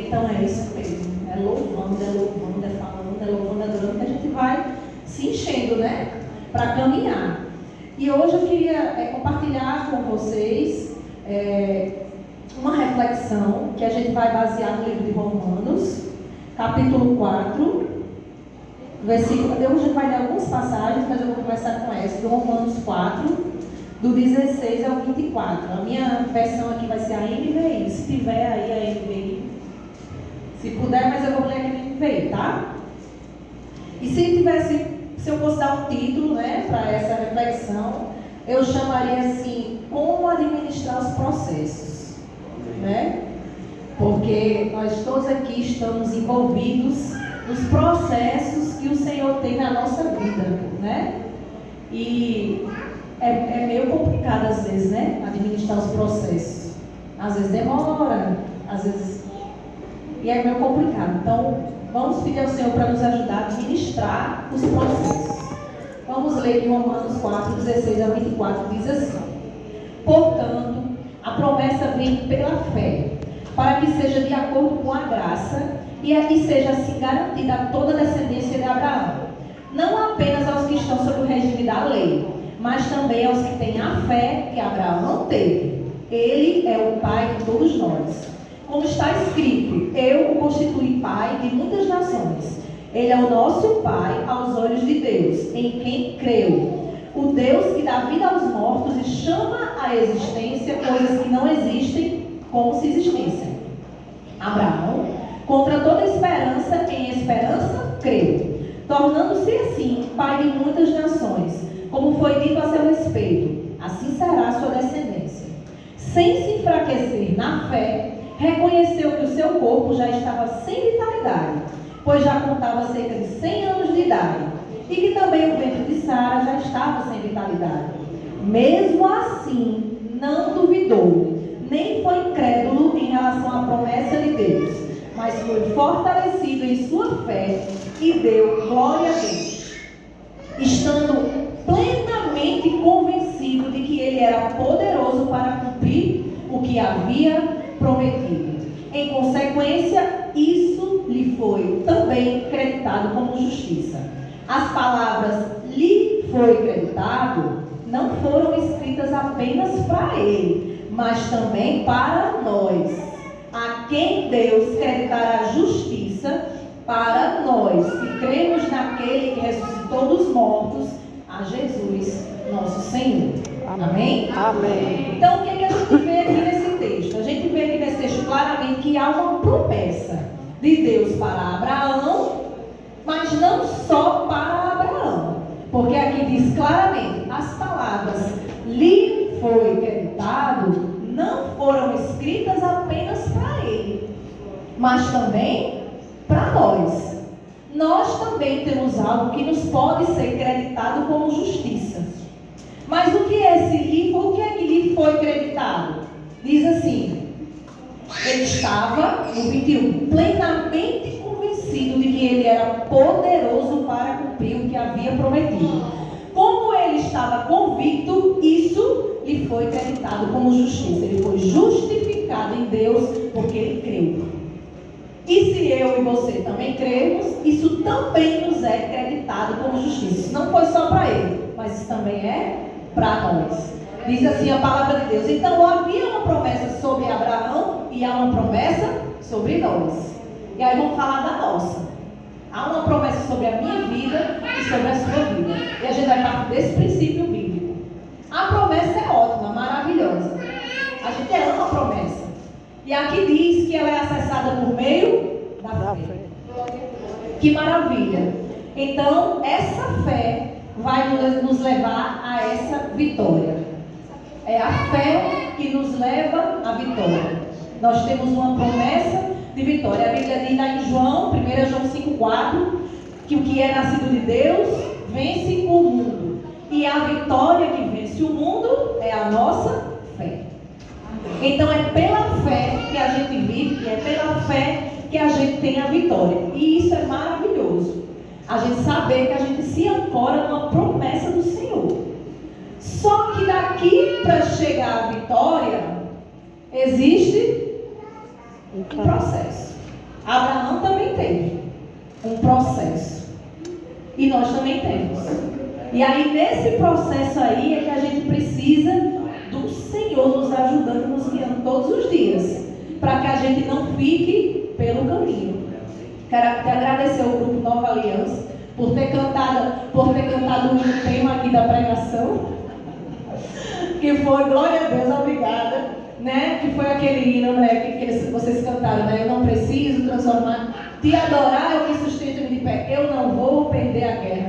Então é isso mesmo. É louvando, é falando, é louvando, adorando, que a gente vai se enchendo, né? Para caminhar. E hoje eu queria compartilhar com vocês uma reflexão que a gente vai basear no livro de Romanos, capítulo 4, versículo. Hoje a gente vai ler algumas passagens, mas eu vou começar com essa, do Romanos 4, do 16 ao 24. A minha versão aqui vai ser a NVI, se tiver aí a NVI. Se puder, mas eu vou ler aqui no NVI, tá? E se eu fosse dar um título, né, para essa reflexão, eu chamaria assim, como administrar os processos, né? Porque nós todos aqui estamos envolvidos nos processos que o Senhor tem na nossa vida, né? E é meio complicado às vezes, né, administrar os processos. Às vezes demora, às vezes... E é meio complicado. Então, vamos pedir ao Senhor para nos ajudar a administrar os processos. Vamos ler em Romanos 4, 16 a 24, diz assim: portanto, a promessa vem pela fé, para que seja de acordo com a graça e seja assim garantida a toda a descendência de Abraão, não apenas aos que estão sob o regime da lei, mas também aos que têm a fé que Abraão não teve. Ele é o pai de todos nós. Como está escrito, eu o constituí pai de muitas nações. Ele é o nosso pai aos olhos de Deus, em quem creu. O Deus que dá vida aos mortos e chama à existência coisas que não existem como se existissem. Abraão, contra toda esperança, em esperança creu, tornando-se assim pai de muitas nações, como foi dito a seu respeito, assim será a sua descendência. Sem se enfraquecer na fé, reconheceu que o seu corpo já estava sem vitalidade, pois já contava cerca de 100 anos de idade, e que também o ventre de Sara já estava sem vitalidade. Mesmo assim, não duvidou, nem foi incrédulo em relação à promessa de Deus, mas foi fortalecido em sua fé e deu glória a Deus, estando plenamente convencido de que ele era poderoso para cumprir o que havia prometido. Em consequência, isso lhe foi também creditado como justiça. As palavras lhe foi creditado não foram escritas apenas para ele, mas também para nós, a quem Deus creditará justiça, para nós que cremos naquele que ressuscitou dos mortos, a Jesus, nosso Senhor. Amém? Amém. Então, o que a gente vê aqui nesse texto? A gente vê aqui nesse texto claramente que há uma promessa de Deus para Abraão, mas não só para Abraão, porque aqui diz claramente, as palavras lhe foi creditado não foram escritas apenas para ele, mas também para nós. Nós também temos algo que nos pode ser creditado como justiça. Mas o que é esse livro? O que é que lhe foi creditado? Diz assim: ele estava, no 21, plenamente convencido de que ele era poderoso para cumprir o que havia prometido. Como ele estava convicto, isso lhe foi creditado como justiça. Ele foi justificado em Deus porque ele creu. E se eu e você também cremos, isso também nos é creditado como justiça. Isso não foi só para ele, mas isso também é para nós. Diz assim a palavra de Deus. Então havia uma promessa sobre Abraão e há uma promessa sobre nós. E aí vamos falar da nossa. Há uma promessa sobre a minha vida e sobre a sua vida. E a gente vai partir desse princípio bíblico. A promessa é ótima, maravilhosa. A gente ama a promessa. E aqui diz que ela é acessada por meio da fé. Que maravilha. Então, essa fé vai nos levar a essa vitória. É a fé que nos leva à vitória. Nós temos uma promessa de vitória. A Bíblia diz lá em João, 1 João 5,4, que o que é nascido de Deus vence o mundo. E a vitória que vence o mundo é a nossa fé. Então é pela fé que a gente vive, e é pela fé que a gente tem a vitória. E isso é maravilhoso. A gente saber que a gente se ancora numa promessa do Senhor. Só que daqui para chegar à vitória, existe um processo. Abraão também teve um processo. E nós também temos. E aí, nesse processo aí, é que a gente precisa do Senhor nos ajudando, nos guiando todos os dias, para que a gente não fique pelo caminho. Quero até agradecer ao grupo Nova Aliança por ter cantado o tema aqui da pregação, que foi, glória a Deus, obrigada, né? Que foi aquele hino, né, que vocês cantaram, né? Eu não preciso transformar, te adorar é o que sustenta-me de pé, eu não vou perder a guerra.